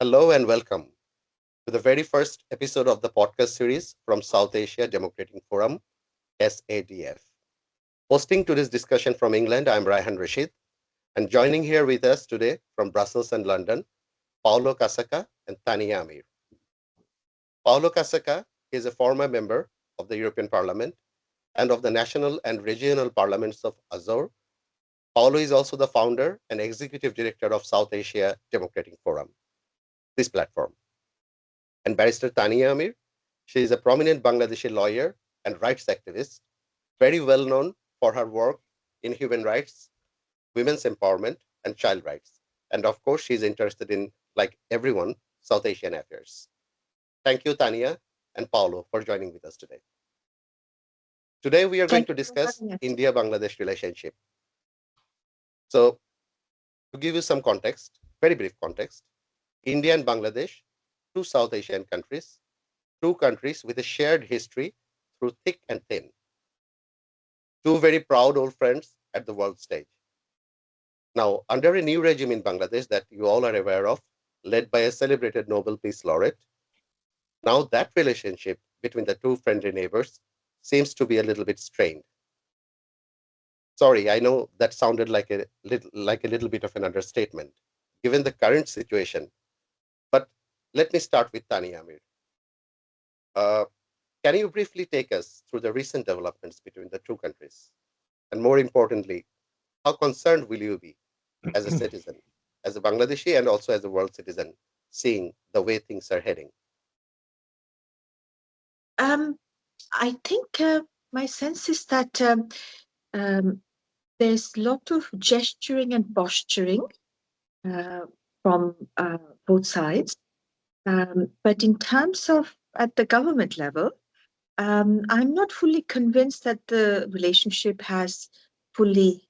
Hello and welcome to the very first episode of the podcast series from South Asia Democratic Forum, SADF. Hosting today's discussion from England, I'm Rayhan Rashid, and joining here with us today from Brussels and London, Paulo Casaca and Tania Amir. Paulo Casaca is a former member of the European Parliament and of the national and regional parliaments of Azore. Paulo is also the founder and executive director of South Asia Democratic Forum, this platform. And Barrister Tania Amir, she is a prominent Bangladeshi lawyer and rights activist, very well known for her work in human rights, women's empowerment, and child rights. And of course, she is interested in, like everyone, South Asian affairs. Thank you, Tania and Paulo, for joining with us today. Today, we are going Thank to you for discuss having us. India-Bangladesh relationship. So, to give you some context, very brief context, India and Bangladesh, two South Asian countries, two countries with a shared history through thick and thin, two very proud old friends at the world stage. Now, under a new regime in Bangladesh that you all are aware of, led by a celebrated Nobel Peace Laureate, now that relationship between the two friendly neighbors seems to be a little bit strained. Sorry, I know that sounded like a little bit of an understatement, given the current situation. But let me start with Tania Amir. Uh, can you briefly take us through the recent developments between the two countries? And more importantly, how concerned will you be as a citizen, as a Bangladeshi and also as a world citizen, seeing the way things are heading? Um, I think my sense is that there's a lot of gesturing and posturing uh, from both sides. But in terms of at the government level, I'm not fully convinced that the relationship has fully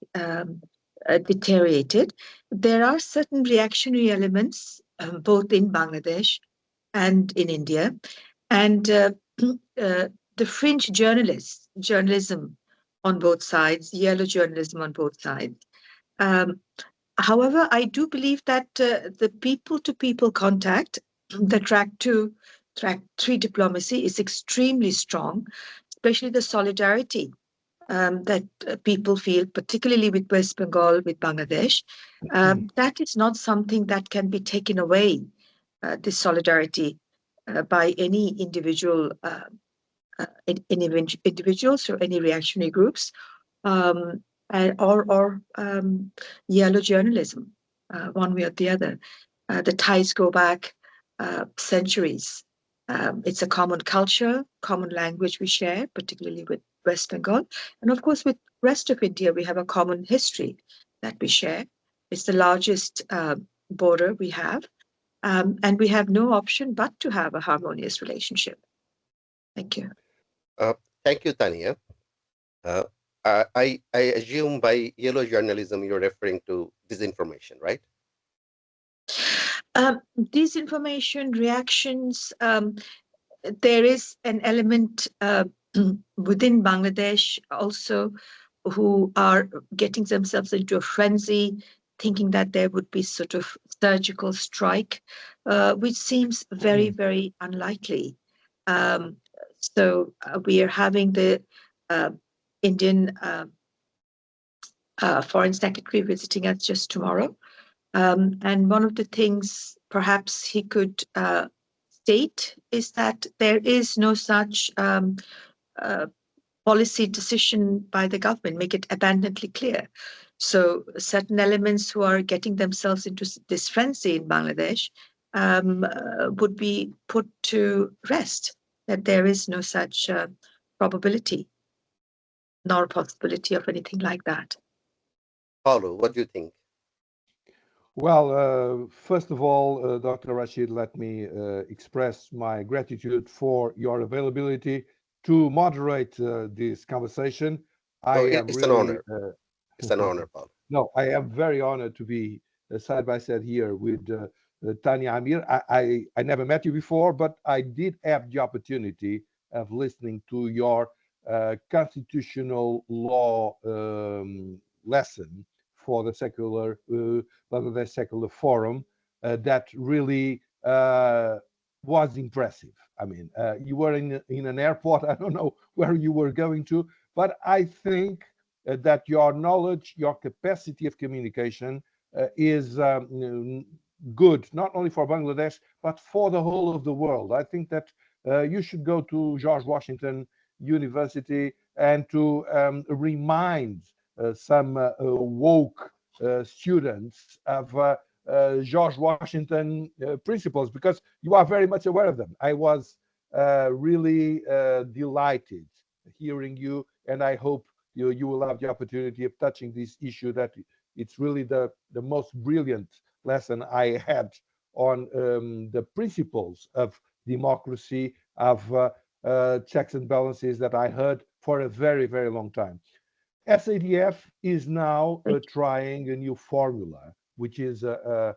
deteriorated. There are certain reactionary elements, both in Bangladesh and in India, and the fringe journalism on both sides, yellow journalism on both sides. Um, However, I do believe that the people-to-people contact, the track three diplomacy is extremely strong, especially the solidarity that people feel, particularly with West Bengal, with Bangladesh. That is not something that can be taken away, this solidarity, by any individual, individuals or any reactionary groups, um, or yellow journalism, one way or the other. The ties go back centuries. It's a common culture, common language we share, particularly with West Bengal. And of course, with rest of India, we have a common history that we share. It's the largest border we have. And we have no option but to have a harmonious relationship. Thank you. Uh, Thank you, Tania. Uh, I assume by yellow journalism you're referring to disinformation, right? Disinformation, reactions, there is an element within Bangladesh also who are getting themselves into a frenzy, thinking that there would be sort of surgical strike, which seems very, very unlikely. Um, so we are having the uh, Indian Foreign Secretary visiting us just tomorrow. And one of the things perhaps he could state is that there is no such uh, policy decision by the government, make it abundantly clear. So certain elements who are getting themselves into this frenzy in Bangladesh would be put to rest, that there is no such probability nor possibility of anything like that. Paulo, what do you think? Well, first of all, Dr. Rashid, let me express my gratitude for your availability to moderate this conversation. I No, am it's an really, honor. It's an honor, Paulo. no, I am very honored to be side by side here with Tania Amir. I never met you before, but I did have the opportunity of listening to your constitutional law lesson for the Bangladesh Secular Forum that really was impressive. I mean, you were in an airport. I don't know where you were going to, but I think that your knowledge, your capacity of communication is good, not only for Bangladesh, but for the whole of the world. I think that you should go to George Washington University and to remind some woke students of George Washington principles, because you are very much aware of them. I was really delighted hearing you, and I hope you will have the opportunity of touching this issue, that it's really the most brilliant lesson I had on the principles of democracy, of checks and balances, that I heard for a very, very long time. SADF is now trying a new formula, which is a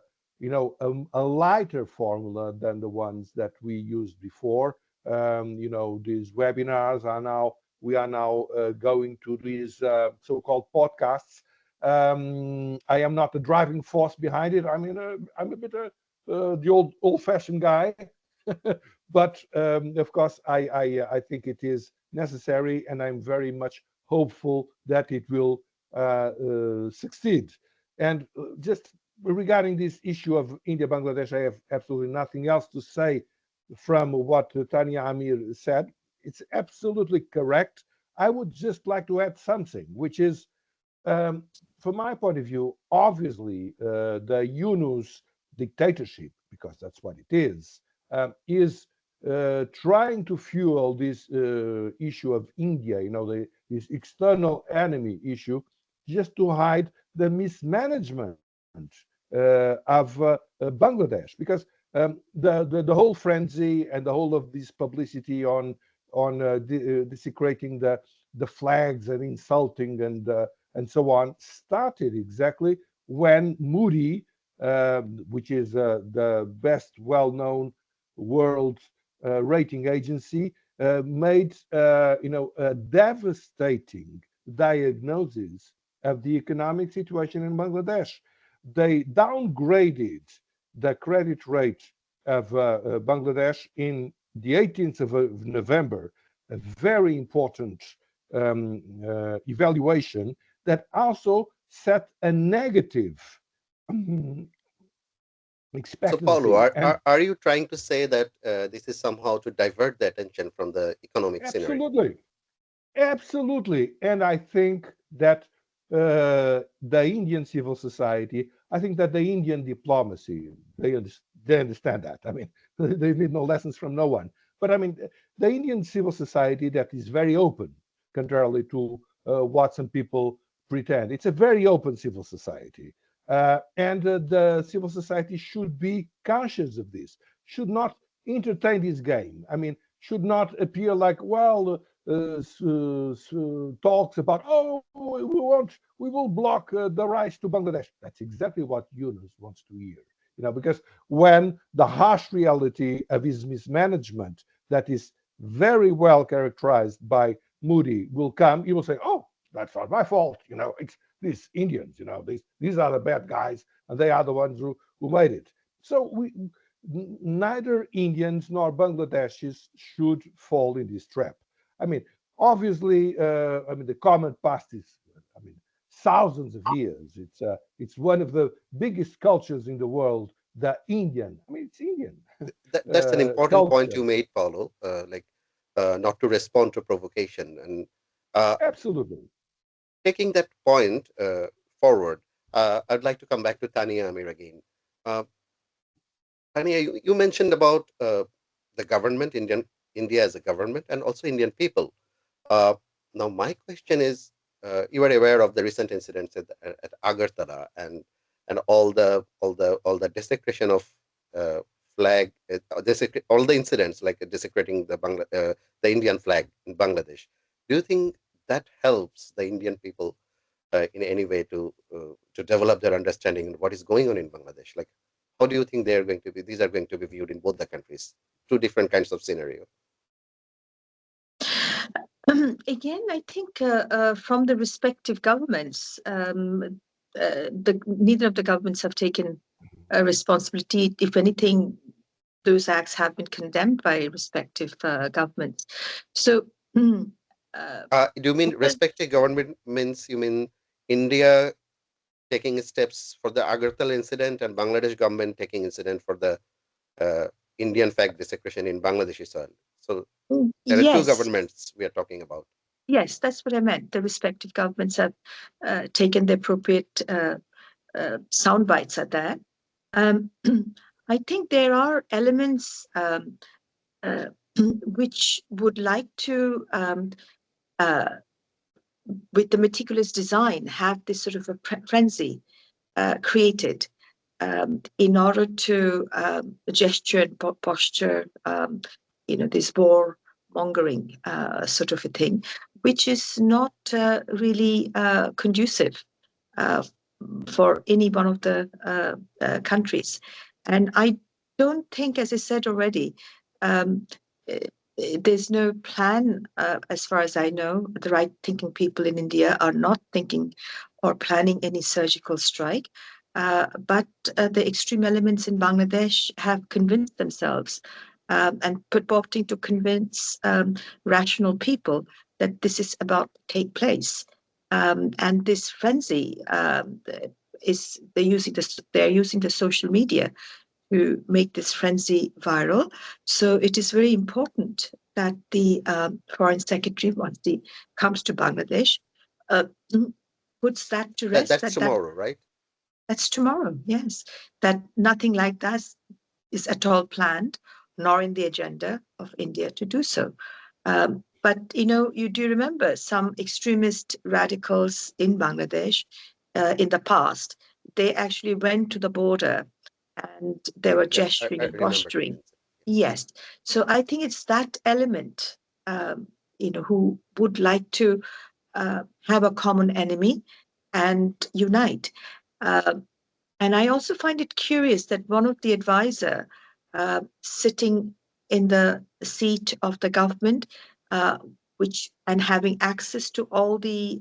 lighter formula than the ones that we used before. These webinars are now, we are now going to these so-called podcasts. I am not the driving force behind it. I mean, I'm a bit the old-fashioned guy, but of course, I think it is necessary, and I'm very much hopeful that it will succeed. And just regarding this issue of India, Bangladesh, I have absolutely nothing else to say from what Tania Amir said. It's absolutely correct. I would just like to add something, which is, um, from my point of view, obviously, the Yunus dictatorship, because that's what it is trying to fuel this issue of India, this external enemy issue, just to hide the mismanagement of Bangladesh, because the whole frenzy and the whole of this publicity on desecrating the flags and insulting and so on started exactly when Moody, which is the best well-known world rating agency, made a devastating diagnosis of the economic situation in Bangladesh. They downgraded the credit rate of Bangladesh in the 18th of November, a very important evaluation that also set a negative So, Paulo, expectancy. And are you trying to say that this is somehow to divert the attention from the economic scenario? absolutely, absolutely. And I think that the Indian civil society, I think that the Indian diplomacy, they understand that. I mean, they need no lessons from no one. But I mean, the Indian civil society that is very open, contrarily to what some people pretend. It's a very open civil society. And the civil society should be conscious of this, should not entertain this game. I mean, should not appear like, well, talks about, oh, we will block the rise to Bangladesh. That's exactly what Yunus wants to hear, because when the harsh reality of his mismanagement, that is very well characterized by Moody, will come, he will say, oh, that's not my fault, it's these Indians, these are the bad guys, and they are the ones who made it. So neither Indians nor Bangladeshis should fall in this trap. I mean, obviously, the common past is, thousands of years. It's one of the biggest cultures in the world, the Indian. I mean, it's Indian That's an important point culture. you made, Paulo. Not to respond to provocation, and uh, Absolutely. taking that point forward, I'd like to come back to Tania Amir again. Uh, Tania, you mentioned about the government, India as a government, and also Indian people. Uh, Now, my question is, you are aware of the recent incidents at Agartala, and all the desecration of uh, flag, all the incidents like desecrating the Indian flag in Bangladesh. Do you think that helps the Indian people in any way to develop their understanding of what is going on in Bangladesh? Like, how do you think they are going to be? These are going to be viewed in both the countries, two different kinds of scenario. Again, I think from the respective governments, neither of the governments have taken a responsibility. If anything, those acts have been condemned by respective governments. So, Do you mean respective governments? You mean India taking steps for the Agartala incident and Bangladesh government taking incident for the uh, Indian flag desecration in Bangladeshi soil? So there are two yes, governments we are talking about. yes, that's what I meant. The respective governments have taken the appropriate sound bites at that. Um, I think there are elements uh, which would like to, uh, with the meticulous design, have this sort of a frenzy created in order to gesture and posture, this war mongering sort of a thing, which is not really conducive uh, for any one of the countries. And I don't think, as I said already, um, there's no plan, as far as I know. The right thinking people in India are not thinking or planning any surgical strike. But the extreme elements in Bangladesh have convinced themselves and purporting to convince rational people that this is about to take place. And this frenzy is they're using the social media to make this frenzy viral. So it is very important that the foreign secretary, once he comes to Bangladesh, uh, puts that to rest. That's tomorrow, right? That's tomorrow. Yes, that nothing like that is at all planned, nor in the agenda of India to do so. But you do remember some extremist radicals in Bangladesh in the past. They actually went to the border and they were Yeah, gesturing I and remember that posturing. incident. Yes. So I think it's that element, who would like to have a common enemy and unite. Uh, and I also find it curious that one of the advisor sitting in the seat of the government, uh, which and having access to all the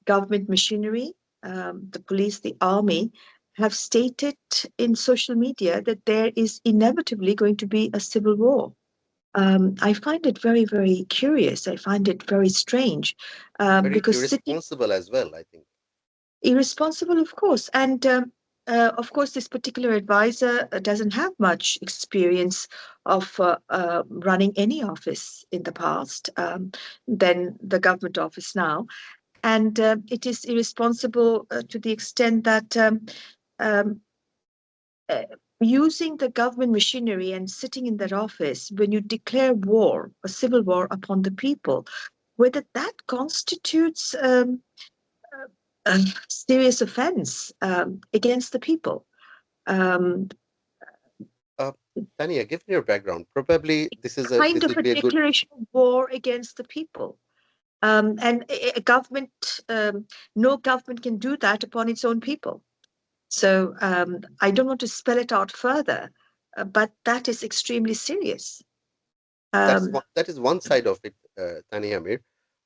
government machinery, the police, the army, have stated in social media that there is inevitably going to be a civil war. I find it very, very curious. I find it very strange Very because sitting irresponsible as well, I think. irresponsible, of course. And of course, this particular advisor doesn't have much experience of running any office in the past than the government office now. And it is irresponsible to the extent that um, uh, using the government machinery and sitting in that office when you declare war, a civil war upon the people, whether that constitutes a serious offense against the people. Um, Uh, Tania, give me your background. Probably Kind this of will a be a good. declaration of war against the people. And a government, no government can do that upon its own people. So I don't want to spell it out further, but that is extremely serious. Um, That is one side of it, Tania Amir.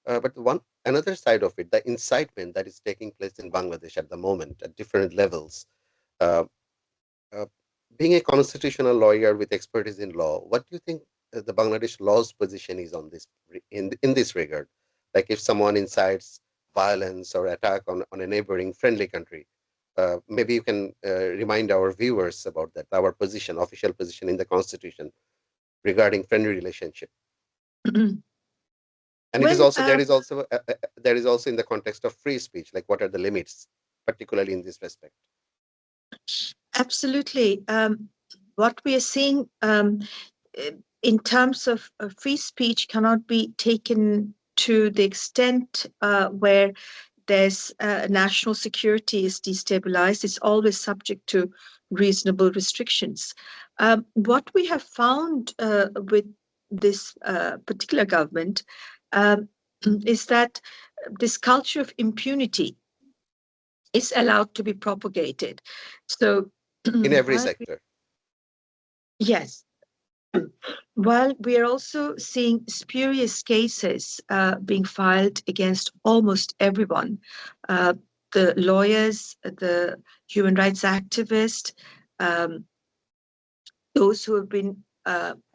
But one another side of it, the incitement that is taking place in Bangladesh at the moment at different levels. Uh, uh, Being a constitutional lawyer with expertise in law, what do you think the Bangladesh law's position is on this in this regard? Like if someone incites violence or attack on a neighboring friendly country, maybe you can remind our viewers about that, our position, official position in the constitution regarding friendly relationship. And it is well, also there is also in the context of free speech, like what are the limits, particularly in this respect. absolutely. What we are seeing uh, in terms of free speech cannot be taken to the extent where there's national security is destabilized. It's always subject to reasonable restrictions. What we have found with this particular government um, is that this culture of impunity is allowed to be propagated. So, In every while sector. yes, while we are also seeing spurious cases being filed against almost everyone, uh, the lawyers, the human rights activists, um, those who have been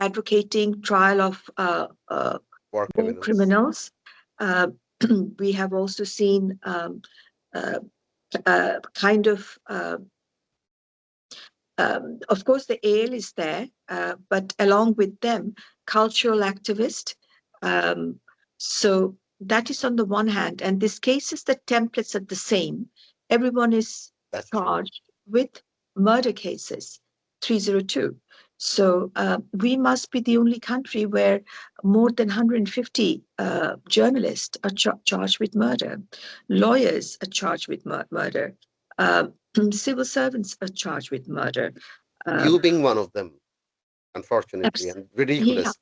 advocating trial of War war criminals. criminals. Uh, we have also seen uh, kind of course, the ale is there, but along with them, cultural activists. Um, so that is on the one hand, and this cases, the templates are the same. Everyone is That's true. charged with murder cases, 302. So we must be the only country where more than 150 journalists are charged with murder, lawyers are charged with murder. Civil servants are charged with murder. You Um, being one of them, unfortunately, abs- and yeah, ridiculous.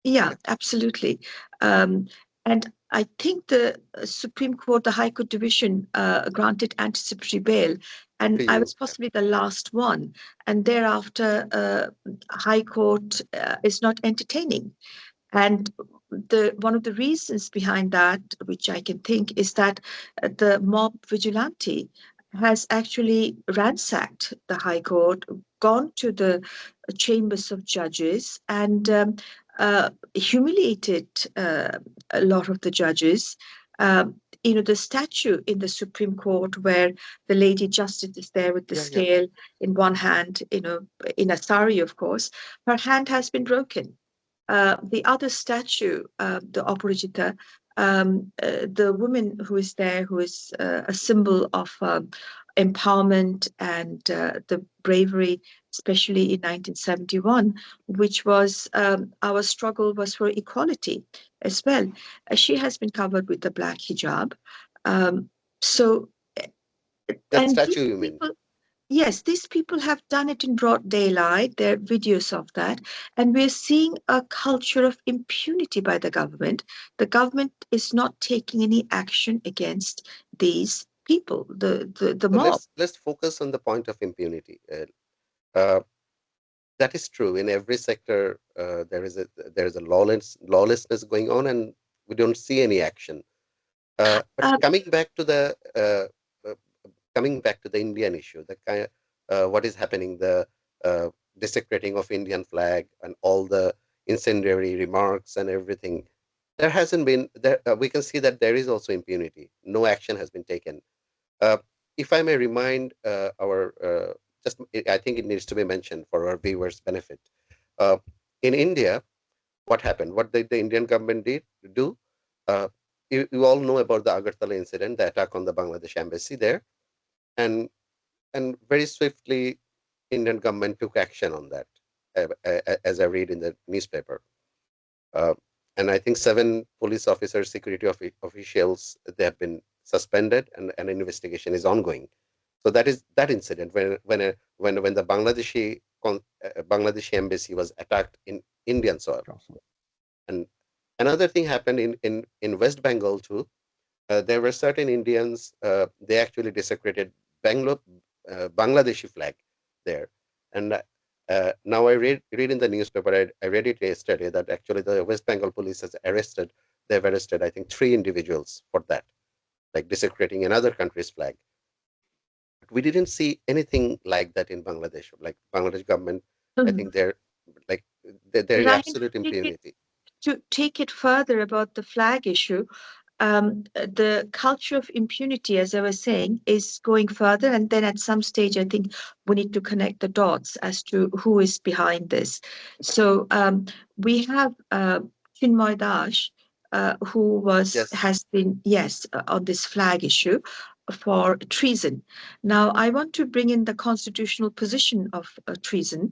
yeah, absolutely. Um, and I think the Supreme Court, the High Court Division, granted anticipatory bail, and To I you. was possibly the last one. And thereafter, High Court is not entertaining. And one of the reasons behind that, which I can think, is that the mob vigilante has actually ransacked the High Court, gone to the chambers of judges, and humiliated a lot of the judges. The statue in the Supreme Court where the Lady Justice is there with the Yeah, yeah. scale in one hand, in a sari, of course, her hand has been broken. The other statue, the Aparajita, the woman who is there, who is a symbol of empowerment and the bravery, especially in 1971, which was our struggle was for equality as well. She has been covered with the black hijab. Um, so, That and these statue, you mean? people, yes, these people have done it in broad daylight. There are videos of that. And we're seeing a culture of impunity by the government. The government is not taking any action against these people, the So mob. let's focus on the point of impunity. Uh, that is true in every sector. There is a lawlessness going on, and we don't see any action. But Uh, uh, coming back to the Indian issue, the kind what is happening, the uh, desecrating of Indian flag and all the incendiary remarks and everything. There hasn't been there. We can see that there is also impunity. No action has been taken. Uh, if I may remind our just, I think it needs to be mentioned for our viewers' benefit. Uh, in India, what happened? What did the Indian government did do? Uh, you all know about the Agartala incident, the attack on the Bangladesh embassy there, and very swiftly, Indian government took action on that, as I read in the newspaper. Uh, and I think 7 police officers, security officials, they have been suspended, and an investigation is ongoing. So that is that incident when the Bangladeshi embassy was attacked in Indian soil. And another thing happened in West Bengal too. There were certain Indians, they actually desecrated Bangladeshi flag there. And now I read in the newspaper, I read it yesterday, that actually the West Bengal police they've arrested, I think, 3 individuals for that, like desecrating another country's flag. But we didn't see anything like that in Bangladesh. Like Bangladesh government, I think like they're in Ryan, absolute impunity. to take it further about the flag issue, the culture of impunity, as I was saying, is going further. And then at some stage, I think we need to connect the dots as to who is behind this. So we have Chinmoy Dash, who Yes, has been, yes, on this flag issue for treason. Now, I want to bring in the constitutional position of treason.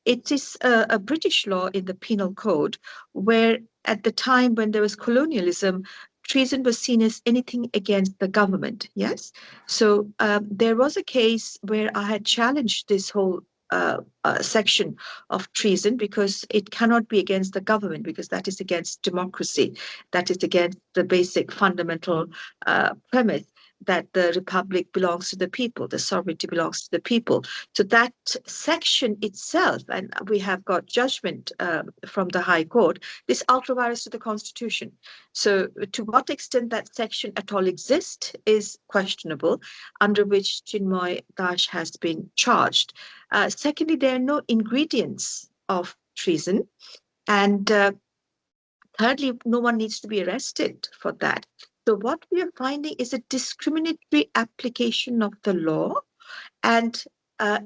It is a British law in the Penal Code where at the time when there was colonialism, treason was seen as anything against the government. Yes. So there was a case where I had challenged this whole section of treason because it cannot be against the government because that is against democracy. That is against the basic fundamental premise. that the republic belongs to the people, the sovereignty belongs to the people. So that section itself, and we have got judgment from the High Court, this ultravirus to the Constitution. So to what extent that section at all exists is questionable, under which Chinmoy Dash has been charged. Secondly, there are no ingredients of treason. And thirdly, no one needs to be arrested for that. So what we are finding is a discriminatory application of the law and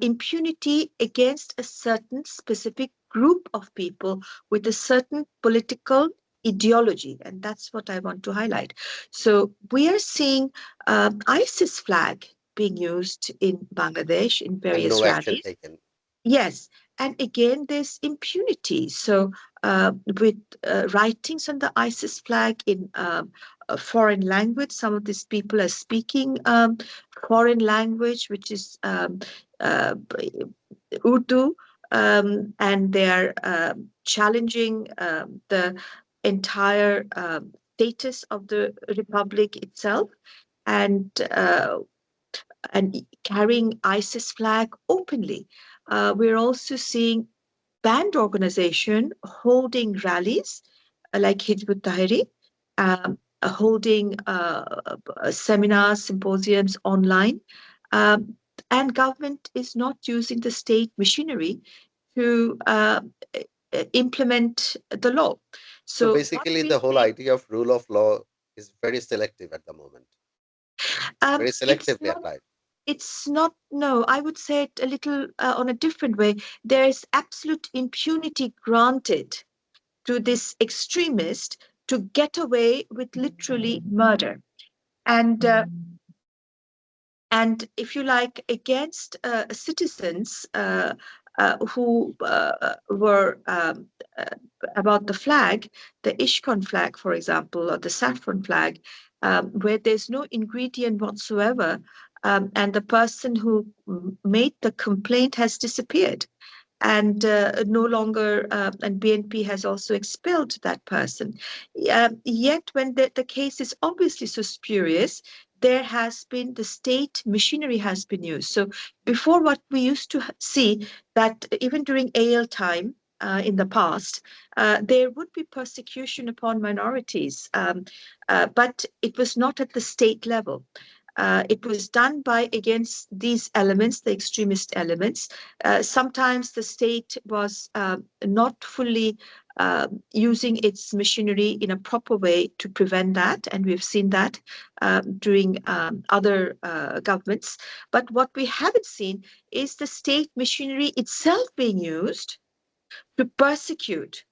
impunity against a certain specific group of people with a certain political ideology. And that's what I want to highlight. So we are seeing ISIS flag being used in Bangladesh in And various no action rallies. taken. Yes, and again, there's impunity. So, with writings on the ISIS flag in a foreign language, some of these people are speaking foreign language, which is Urdu, and they're challenging the entire status of the republic itself, and carrying ISIS flag openly. We're also seeing banned organization holding rallies like Hizb ut-Tahrir, holding seminars, symposiums online, and government is not using the state machinery to implement the law. So So what basically, we the whole see, idea of rule of law is very selective at the moment, very it's selectively not. applied. It's not, no, I would say it a little on a different way. There is absolute impunity granted to this extremist to get away with literally murder. And if you like, against citizens who were uh, about the flag, the Ishkon flag, for example, or the saffron flag, where there's no ingredient whatsoever, and the person who made the complaint has disappeared. And no longer, and BNP has also expelled that person. Yet, when the case is obviously so spurious, there has been the state machinery has been used. So before, what we used to see that even during AL time in the past, there would be persecution upon minorities, but it was not at the state level. It was done by against these elements, the extremist elements. Sometimes the state was not fully using its machinery in a proper way to prevent that, and we've seen that during other governments. But what we haven't seen is the state machinery itself being used to persecute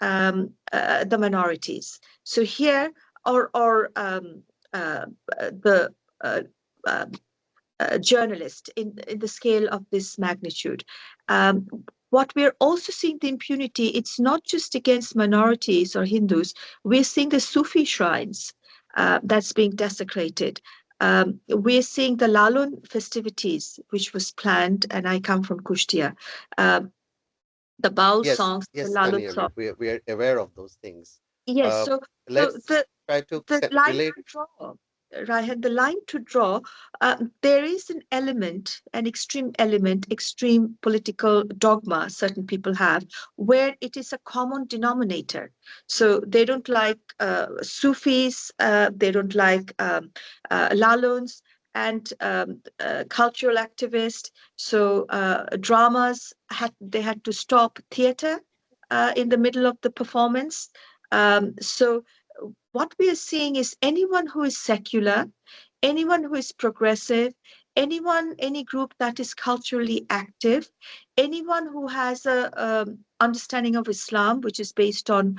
the minorities. So here, or the uh, uh, journalist in the scale of this magnitude. Um, what we're also seeing the impunity, it's not just against minorities or Hindus. We're seeing the Sufi shrines that's being desecrated. We're seeing the Lalun festivities, which was planned, and I come from Kushtia. Um, the Baul Yes, songs, the yes, Lalun Tanya, songs. we are aware of those things. Yes, Uh, so let's try to the line relate. to draw, Rayhan, the line to draw, there is an element, an extreme element, extreme political dogma certain people have, where it is a common denominator. So they don't like Sufis, they don't like Laluns, and cultural activists. So dramas, they had to stop theater in the middle of the performance. So what we are seeing is anyone who is secular, anyone who is progressive, any group that is culturally active, anyone who has a understanding of Islam, which is based on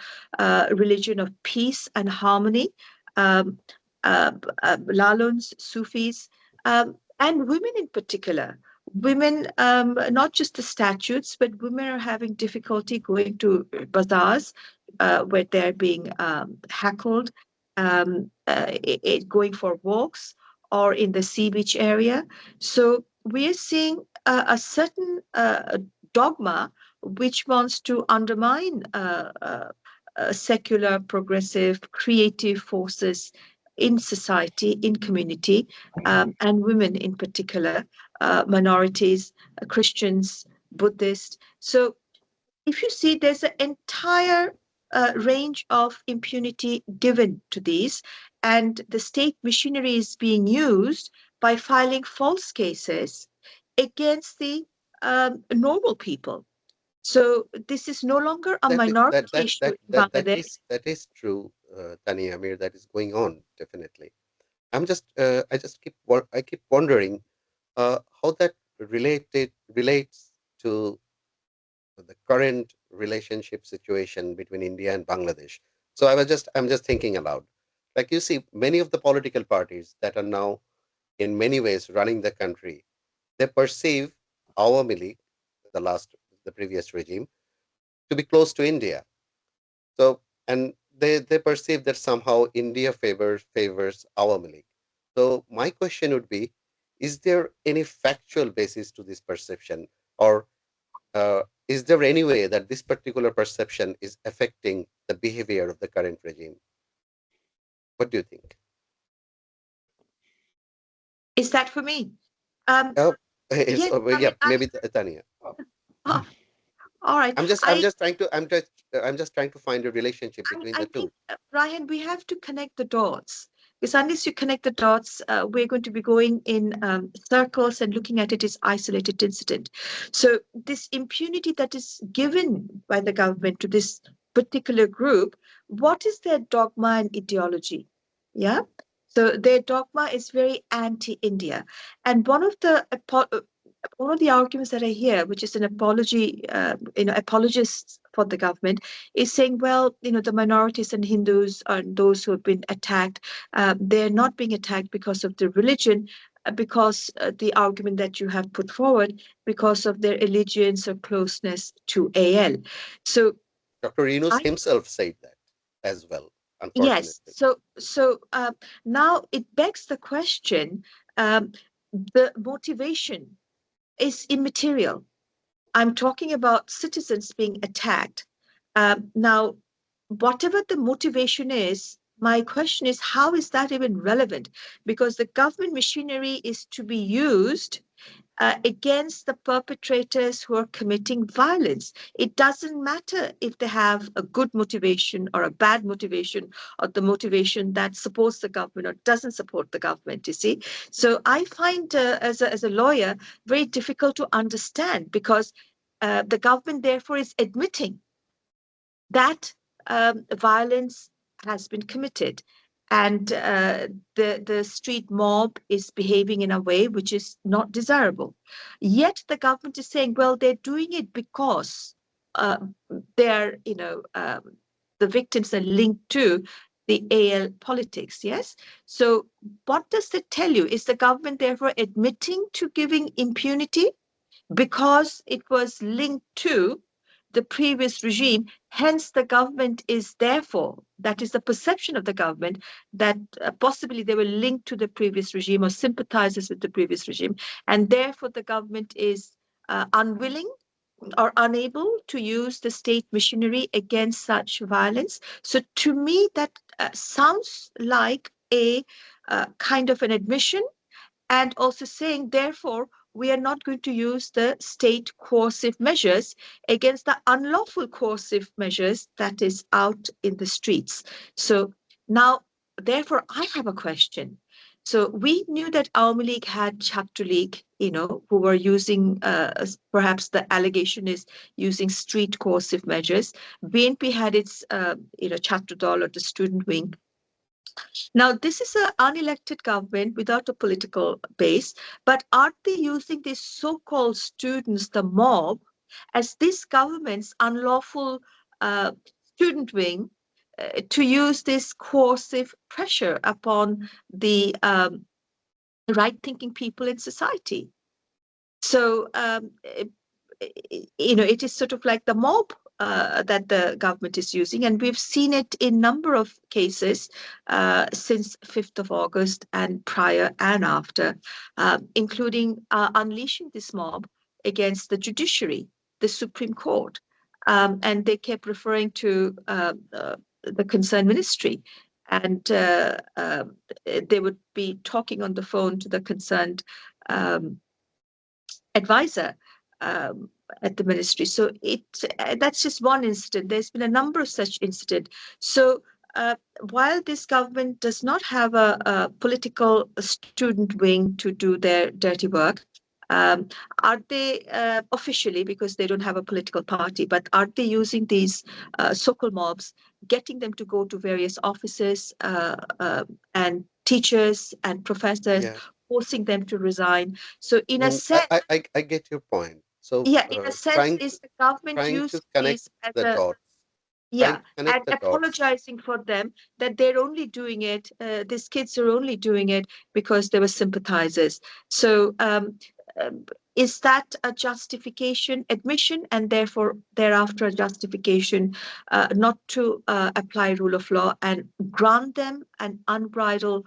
religion of peace and harmony, um, Laluns, Sufis, and women in particular. Women, not just the statutes, but women are having difficulty going to bazaars where they're being heckled, going for walks or in the sea beach area. So we are seeing a certain dogma which wants to undermine secular, progressive, creative forces in society, in community, and women in particular, minorities, Christians, Buddhists. So if you see, there's an entire range of impunity given to these, and the state machinery is being used by filing false cases against the normal people. So this is no longer a That is minority issue in Bangladesh. that is true, Tania, Amir. That is going on definitely. I just I keep wondering how that relates to the current relationship situation between India and Bangladesh. So I'm just thinking aloud. Like you see, many of the political parties that are now in many ways running the country, they perceive Awami League, the previous regime, to be close to India. So and they perceive that somehow India favors Awami League. So my question would be, is there any factual basis to this perception, or is there any way that this particular perception is affecting the behavior of the current regime? What do you think? Is that for me? Um, Oh, it's yes, I yeah, mean, maybe Tania. oh, all right. I'm just trying to I'm just trying to find a relationship between I the think, two. Ryan, we have to connect the dots. Because unless you connect the dots, we're going to be going in circles and looking at it as isolated incident. So this impunity that is given by the government to this particular group, what is their dogma and ideology? Yeah. So their dogma is very anti-India. And one of the arguments that I hear, which is an apology, apologists for the government, is saying, well, the minorities and Hindus and those who have been attacked, they're not being attacked because of their religion, because the argument that you have put forward, because of their allegiance or closeness to AL. So Dr. Yunus I himself said that as well, yes, unfortunately. so now it begs the question: the motivation is immaterial. I'm talking about citizens being attacked. Now, whatever the motivation is, my question is, how is that even relevant? Because the government machinery is to be used against the perpetrators who are committing violence. It doesn't matter if they have a good motivation or a bad motivation, or the motivation that supports the government or doesn't support the government, you see. So I find, as a lawyer, very difficult to understand, because the government therefore is admitting that violence has been committed, and the street mob is behaving in a way which is not desirable. Yet the government is saying, well, they're doing it because uh, they're, the victims are linked to the AL politics. Yes. So what does that tell you? Is the government therefore admitting to giving impunity because it was linked to the previous regime? Hence, the government is therefore, that is the perception of the government, that possibly they were linked to the previous regime or sympathizers with the previous regime. And therefore, the government is unwilling or unable to use the state machinery against such violence. So to me, that sounds like a kind of an admission, and also saying, therefore, we are not going to use the state coercive measures against the unlawful coercive measures that is out in the streets. So now, therefore, I have a question. So we knew that Awami League had Chhatri League, who were using, perhaps the allegation is using street coercive measures. BNP had its, Chhatri Dal, or the student wing. Now, this is an unelected government without a political base, but aren't they using these so-called students, the mob, as this government's unlawful uh, student wing to use this coercive pressure upon the right-thinking people in society? So, it is sort of like the mob that the government is using, and we've seen it in number of cases since 5th of August and prior and after, including unleashing this mob against the judiciary, the Supreme Court, and they kept referring to the concerned ministry. and they would be talking on the phone to the concerned um, advisor um, at the ministry. So that's just one incident. There's been a number of such incidents. So while this government does not have a political student wing to do their dirty work, um, are they officially, because they don't have a political party, but are they using these so-called mobs, getting them to go to various offices and teachers and professors, Yeah. forcing them to resign? So in a Mm, sense, I get your point. So yeah, in a sense, is the government trying to using connect these as the a, dots, trying yeah, to connect and the dots. apologizing for them that they're only doing it, these kids are only doing it because they were sympathizers. So um, is that a justification, admission, and therefore thereafter a justification not to apply rule of law and grant them an unbridled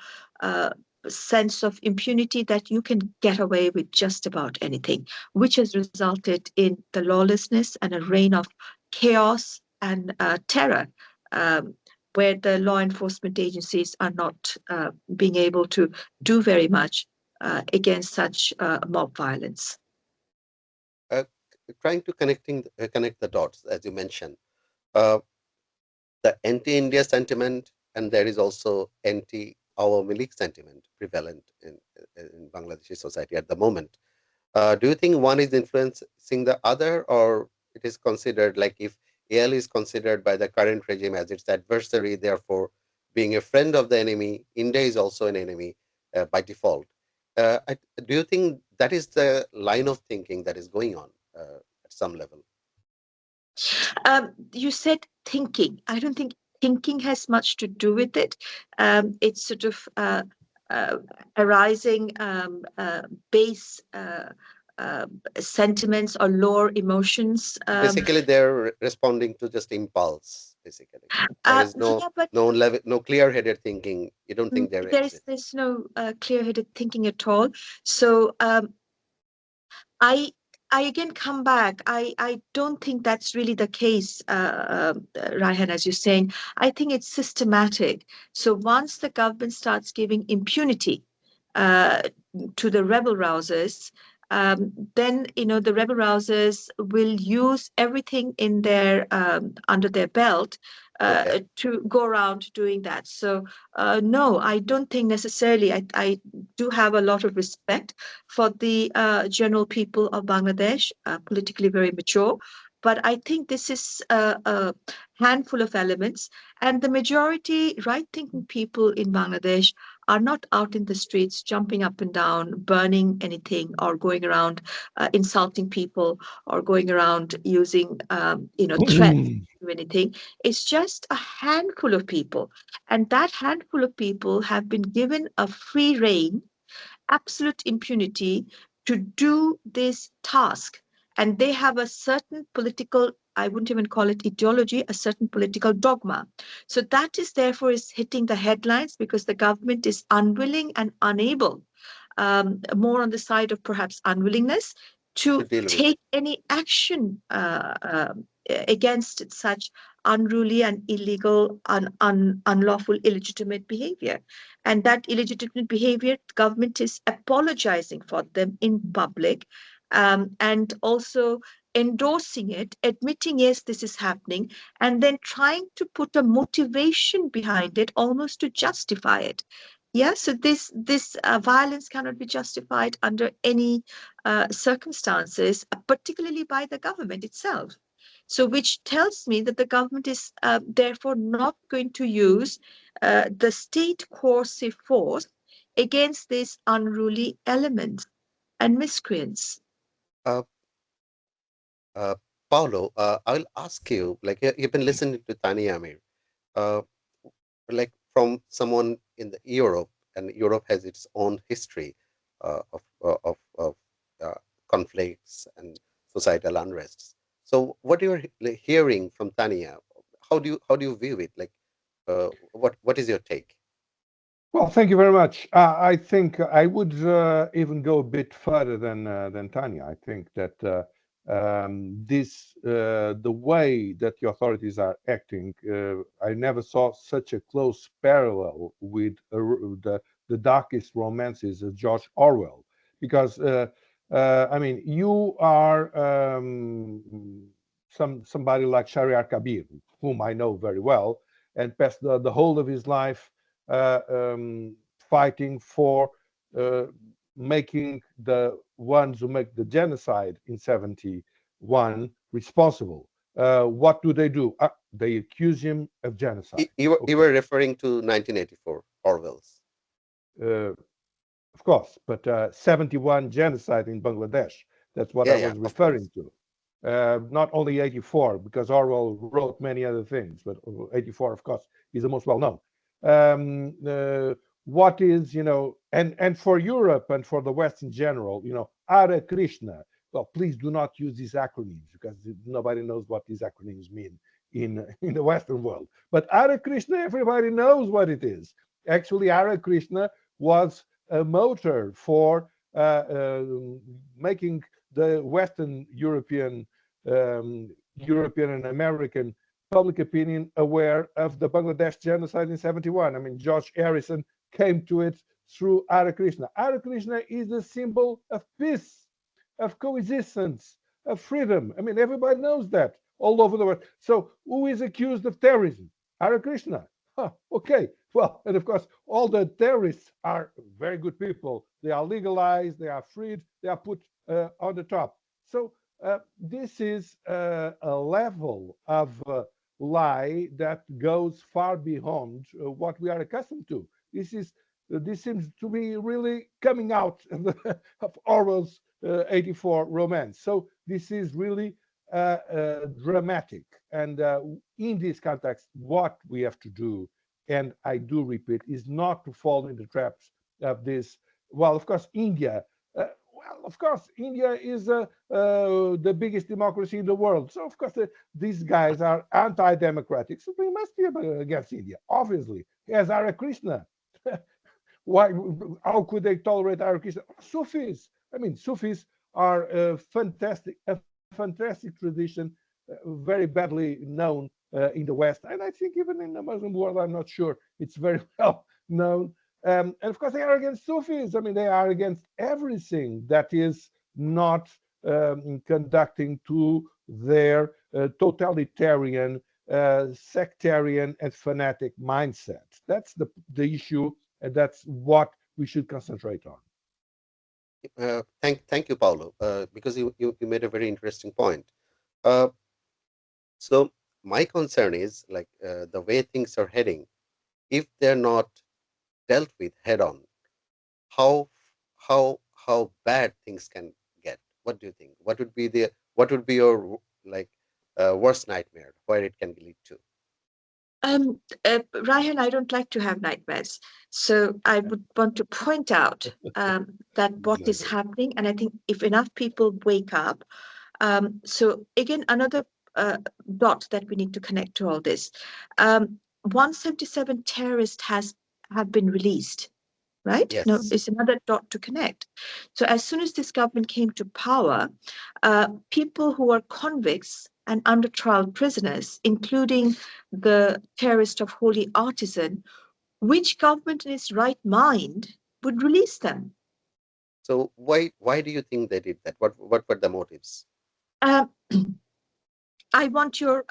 sense of impunity that you can get away with just about anything, which has resulted in the lawlessness and a reign of chaos and terror, um, where the law enforcement agencies are not being able to do very much against such mob violence. Uh, Trying to connect the dots, as you mentioned. Uh, the anti-India sentiment, and there is also anti-Awami League sentiment prevalent in Bangladeshi society at the moment. Do you think one is influencing the other, or it is considered like if AL is considered by the current regime as its adversary, therefore being a friend of the enemy, India is also an enemy by default? Do you think that is the line of thinking that is going on at some level? You said thinking. I don't think thinking has much to do with it. It's sort of uh, arising base sentiments or lower emotions. Basically, they're responding to just impulse. Basically, there is Yeah, but no level, no clear-headed thinking. You don't think there exists. there's no clear-headed thinking at all. So I I again come back. I don't think that's really the case, Raihan, as you're saying. I think it's systematic. So once the government starts giving impunity uh, to the rebel rousers, then the rebel rousers will use everything in their under their belt Okay. to go around doing that. So no, I don't think necessarily. I do have a lot of respect for the general people of Bangladesh, politically very mature. But I think this is a handful of elements, and the majority right-thinking people in Bangladesh are not out in the streets jumping up and down, burning anything, or going around insulting people, or going around using threats to anything. It's just a handful of people, and that handful of people have been given a free rein, absolute impunity to do this task. And they have a certain political, I wouldn't even call it ideology, a certain political dogma. So that is therefore is hitting the headlines because the government is unwilling and unable, more on the side of perhaps unwillingness To to deal with it. take any action against such unruly and illegal, unlawful, illegitimate behavior. And that illegitimate behavior, government is apologizing for them in public, and also endorsing it, admitting, yes, this is happening, and then trying to put a motivation behind it almost to justify it. Yeah, so this violence cannot be justified under any circumstances, particularly by the government itself. So, which tells me that the government is therefore not going to use the state coercive force against these unruly elements and miscreants. Uh, uh, Paulo, I'll ask you, like you've been listening to Tania, Amir, uh, like from someone in the Europe, and Europe has its own history of uh, conflicts and societal unrests. So, what you're hearing from Tania, how do you view it? Like, what is your take? Well, thank you very much. I think I would even go a bit further than Tanya. I think that The way that the authorities are acting, I never saw such a close parallel with the darkest romances of George Orwell, because I mean, you are somebody like Shahryar Kabir, whom I know very well, and passed the whole of his life fighting for making the ones who make the genocide in 71 responsible. What do? They accuse him of genocide. You Okay. were referring to 1984, Orwell's. Uh, of course, but 71 genocide in Bangladesh. That's what I Yeah, yeah, was of course. referring to. Not only 84, because Orwell wrote many other things, but 84, of course, is the most well known. What is, and for Europe and for the West in general, Hare Krishna. Well, please do not use these acronyms, because nobody knows what these acronyms mean in the Western world. But Hare Krishna, everybody knows what it is. Actually, Hare Krishna was a motor for making the Western European and American public opinion aware of the Bangladesh genocide in 71. I mean, George Harrison came to it through Hare Krishna. Hare Krishna is a symbol of peace, of coexistence, of freedom. I mean, everybody knows that all over the world. So, who is accused of terrorism? Hare Krishna. Huh, okay. Well, and of course, all the terrorists are very good people. They are legalized, they are freed, they are put on the top. So, this is a level of lie that goes far beyond what we are accustomed to. This seems to be really coming out of Orwell's 84 romance. So this is really dramatic. And in this context, what we have to do, and I do repeat, is not to fall in the traps of this. Well, of course, India. Of course, India is the biggest democracy in the world. So, of course, these guys are anti-democratic. So we must be against India, obviously. As Hare Krishna. Why? How could they tolerate Hare Krishna? Sufis. I mean, Sufis are a fantastic tradition, very badly known in the West, and I think even in the Muslim world. I'm not sure it's very well known. And of course, they are against Sufis. I mean, they are against everything that is not conducting to their totalitarian, sectarian, and fanatic mindset. That's the issue, and that's what we should concentrate on. Thank you, Paulo, because you made a very interesting point. Uh, so my concern is like the way things are heading. If they're not dealt with head on, how how bad things can get. What do you think? What would be your like worst nightmare where it can lead to? Ryan, I don't like to have nightmares. So I would want to point out that what is Exactly. happening, and I think if enough people wake up, so again, another dot that we need to connect to all this. 177 terrorists have been released, right? No, Yes. it's another dot to connect. So as soon as this government came to power, people who are convicts and under trial prisoners, including the terrorist of Holy Artisan, which government in its right mind would release them? So why do you think they did that? What were the motives? Uh, I want your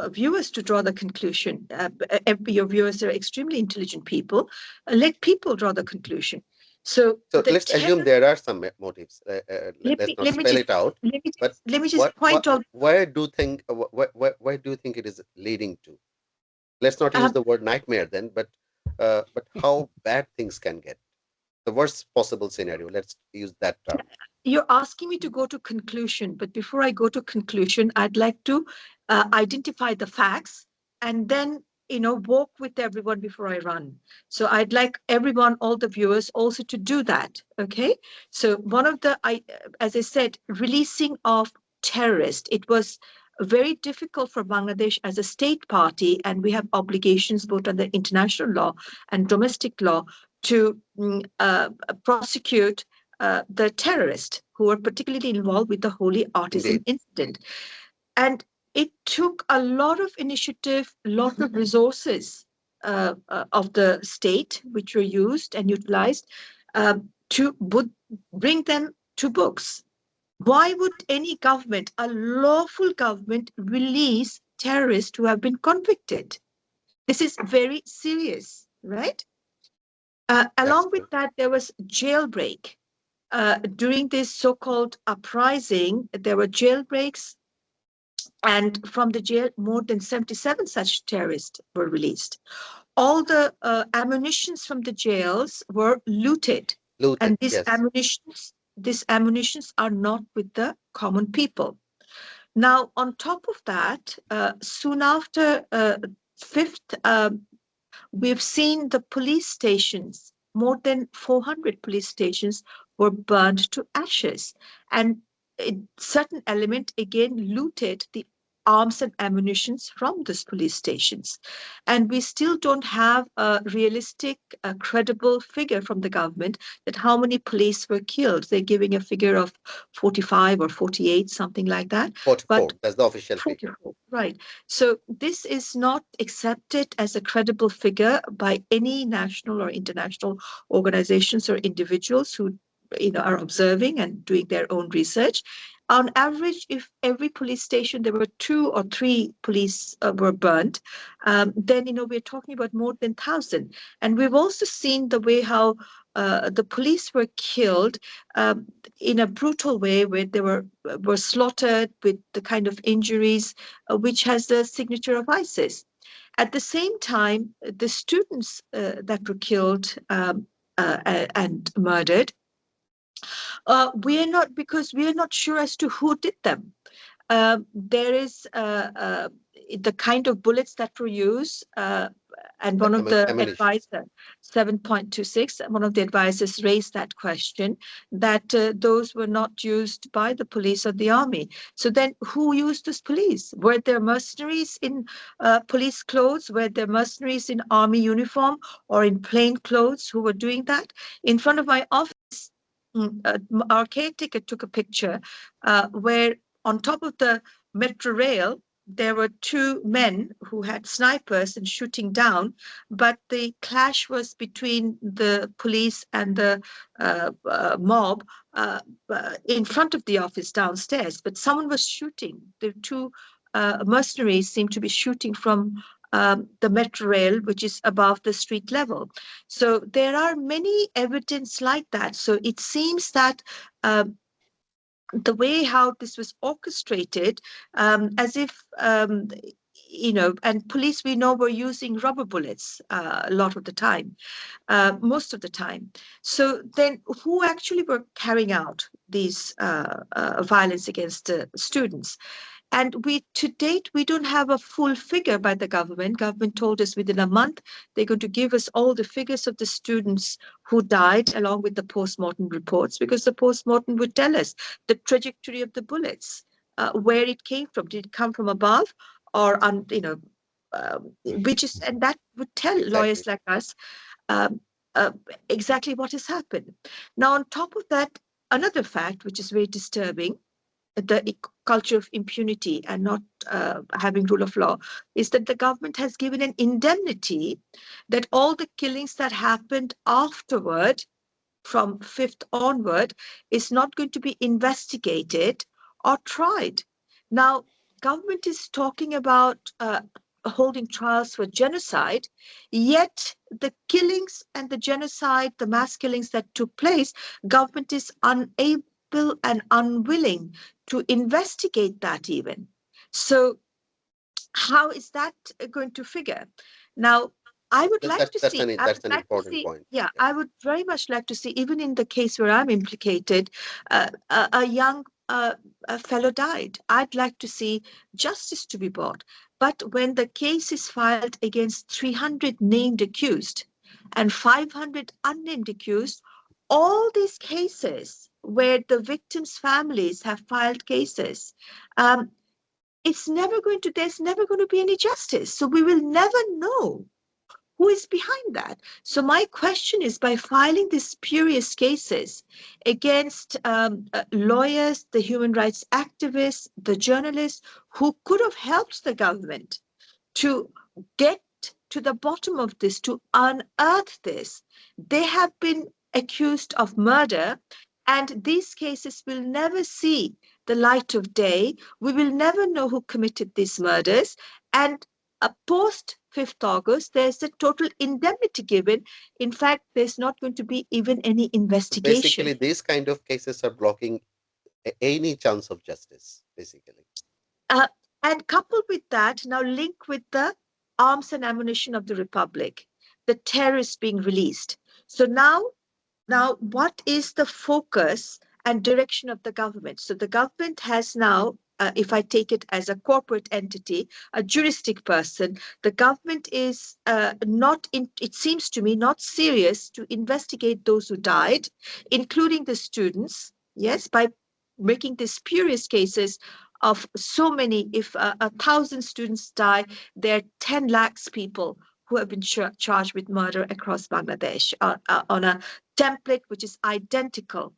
viewers to draw the conclusion. Your viewers are extremely intelligent people. Let people draw the conclusion. So So the let's assume terror. there are some motives. Let Let's me not let me spell just it out. let me But just let me just what point out. where do think where do you think it is leading to? Let's not use Um, the word nightmare then, but how bad things can get. The worst possible scenario. Let's use that term. you're asking me to go to conclusion, but before I go to conclusion, I'd like to identify the facts and then walk with everyone before I run. So I'd like everyone, all the viewers, also to do that. Okay. So one of the, as I said, releasing of terrorists. It was very difficult for Bangladesh as a state party, and we have obligations both under international law and domestic law to prosecute the terrorist who were particularly involved with the Holy Artisan Indeed. incident. And it took a lot of initiative, a lot of resources of the state, which were used and utilized to bring them to books. Why would any government, a lawful government, release terrorists who have been convicted? This is very serious, right? That's Along with true. that, there was jailbreak. During this so-called uprising, there were jailbreaks, and from the jail, more than 77 such terrorists were released. All the ammunitions from the jails were looted, Looted, and yes. these ammunitions are not with the common people. Now, on top of that, soon after 5th, we've seen the police stations, more than 400 police stations were burned to ashes. And a certain element again looted the arms and ammunitions from these police stations. And we still don't have a realistic, credible figure from the government that how many police were killed. They're giving a figure of 45 or 48, something like that. 44. But That's the official figure. 44, right. So this is not accepted as a credible figure by any national or international organizations or individuals who are observing and doing their own research. On average, if every police station there were 2 or 3 police were burned, then we're talking about more than 1,000. And we've also seen the way how the police were killed in a brutal way, where they were slaughtered with the kind of injuries which has the signature of ISIS. At the same time, the students that were killed and murdered, we are not, because we are not sure as to who did them. There is the kind of bullets that were used, and The one of the ammunitions. advisors, 7.26, one of the advisors raised that question, that those were not used by the police or the army. So then who used those police? Were there mercenaries in police clothes? Were there mercenaries in army uniform or in plain clothes who were doing that? In front of my office, our caretaker took a picture where on top of the metro rail, there were 2 men who had snipers and shooting down, but the clash was between the police and the mob in front of the office downstairs. But someone was shooting. The 2 mercenaries seemed to be shooting from the metro rail, which is above the street level. So there are many evidence like that. So it seems that the way how this was orchestrated, as if and police, we know, were using rubber bullets a lot of the time, most of the time. So then who actually were carrying out these violence against students? And to date, we don't have a full figure by the government. Government told us within a month, they're going to give us all the figures of the students who died along with the postmortem reports, because the postmortem would tell us the trajectory of the bullets, where it came from. Did it come from above or, which is, and that would tell Exactly. lawyers like us um, exactly what has happened. Now, on top of that, another fact which is very disturbing, the culture of impunity and not having rule of law, is that the government has given an indemnity that all the killings that happened afterward, from 5th onward, is not going to be investigated or tried. Now, government is talking about holding trials for genocide, yet the killings and the genocide, the mass killings that took place, government is unable and unwilling to investigate that even. So how is that going to figure? Now, I would like to see, That's an important point. yeah, Yeah. I would very much like to see, even in the case where I'm implicated, a young a fellow died. I'd like to see justice to be brought. But when the case is filed against 300 named accused and 500 unnamed accused, all these cases where the victims' families have filed cases, um, there's never going to be any justice. So we will never know who is behind that? So my question is, by filing these spurious cases against lawyers, the human rights activists, the journalists who could have helped the government to get to the bottom of this, to unearth this, they have been accused of murder, and these cases will never see the light of day. We will never know who committed these murders. And post 5th August, there's a total indemnity given. In fact, there's not going to be even any Basically, investigation. these kind of cases are blocking any chance of justice, basically. Uh, and coupled with that, now link with the arms and ammunition of the Republic, the terrorists being released. So now, what is the focus and direction of the government? So the government has now, if I take it as a corporate entity, a juristic person, the government is not, it seems to me, not serious to investigate those who died, including the students, yes, by making these spurious cases of so many. If 1,000 students die, there are 10 lakhs people who have been charged with murder across Bangladesh on a template which is identical,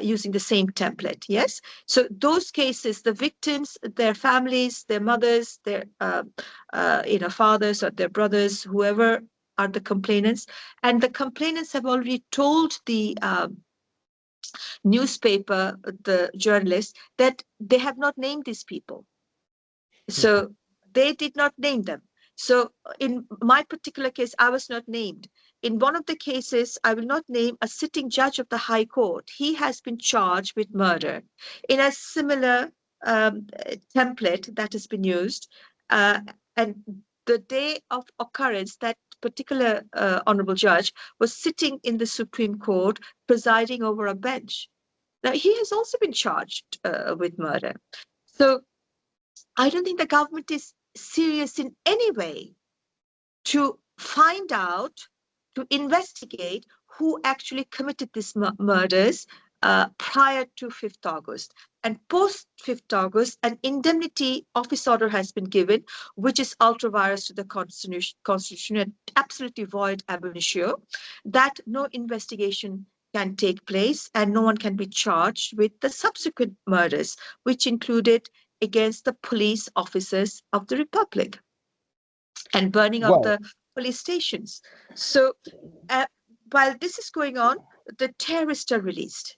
using the same template. Yes. So those cases, the victims, their families, their mothers, their fathers or their brothers, whoever are the complainants, and the complainants have already told the newspaper, the journalists, that they have not named these people. So they did not name them. So in my particular case, I was not named. In one of the cases, I will not name a sitting judge of the High Court. He has been charged with murder in a similar template that has been used. And the day of occurrence, that particular honorable judge was sitting in the Supreme Court presiding over a bench. Now, he has also been charged with murder. So I don't think the government is serious in any way to find out, to investigate who actually committed these murders prior to 5th August. And post 5th August, an indemnity office order has been given, which is ultra vires to the constitution and absolutely void ab initio, that no investigation can take place and no one can be charged with the subsequent murders, which included against the police officers of the Republic and burning of Well, the police stations. So uh, while this is going on, the terrorists are released.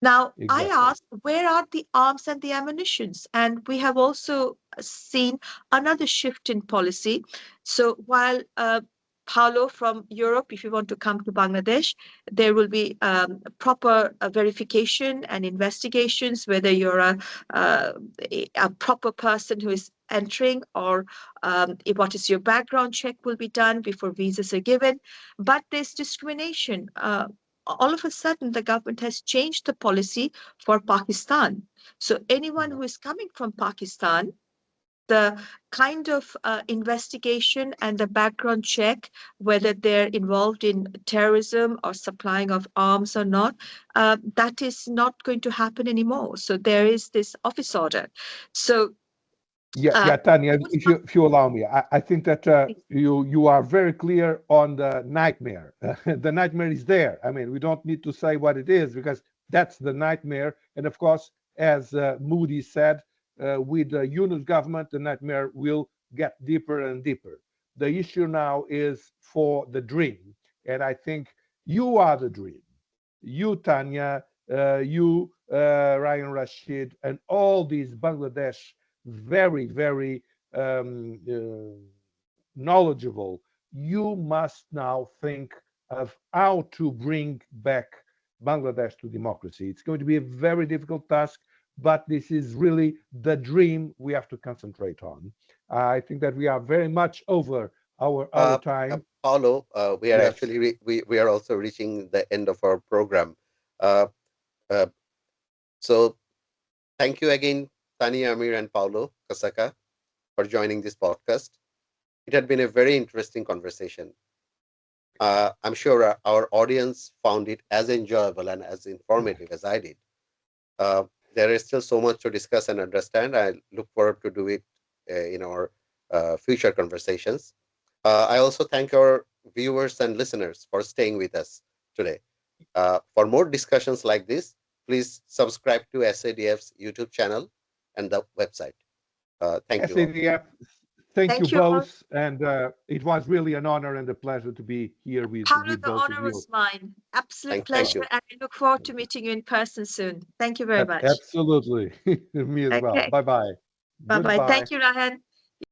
Now, I exactly. ask, where are the arms and the ammunitions? And we have also seen another shift in policy. So while Paulo from Europe, if you want to come to Bangladesh, there will be proper verification and investigations, whether you're a proper person who is entering, or what is your background check will be done before visas are given. But there's discrimination. All of a sudden, the government has changed the policy for Pakistan. So anyone who is coming from Pakistan, the kind of investigation and the background check, whether they're involved in terrorism or supplying of arms or not, that is not going to happen anymore. So there is this office order. So Yeah, Tanya, those if you allow me, I think that you are very clear on the nightmare. The nightmare is there. I mean, we don't need to say what it is, because that's the nightmare. And of course, as Moody said, with the Yunus government, the nightmare will get deeper and deeper. The issue now is for the dream. And I think you are the dream. You, Tanya, Rayhan Rashid, and all these Bangladesh very, very knowledgeable, you must now think of how to bring back Bangladesh to democracy. It's going to be a very difficult task, but this is really the dream we have to concentrate on. I think that we are very much over our Uh, time. Paulo, we are Yes. actually we are also reaching the end of our program. Uh, uh, so thank you again, Tania, Amir, and Paulo Casaca, for joining this podcast. It had been a very interesting conversation. I'm sure our audience found it as enjoyable and as informative as I did. Uh, there is still so much to discuss and understand. I look forward to do it in our future conversations. I also thank our viewers and listeners for staying with us today. For more discussions like this, please subscribe to SADF's YouTube channel and the website. Thank you all. SADF, thank you Thank you all. both. And it was really an honor and a pleasure to be here Paulo, with the both of honor you. was mine. Absolute Thank pleasure. you. And I look forward to meeting you in person soon. Thank you very much. Absolutely. Me as well. Okay. Bye bye. Bye bye. Goodbye. Thank you, Rahan.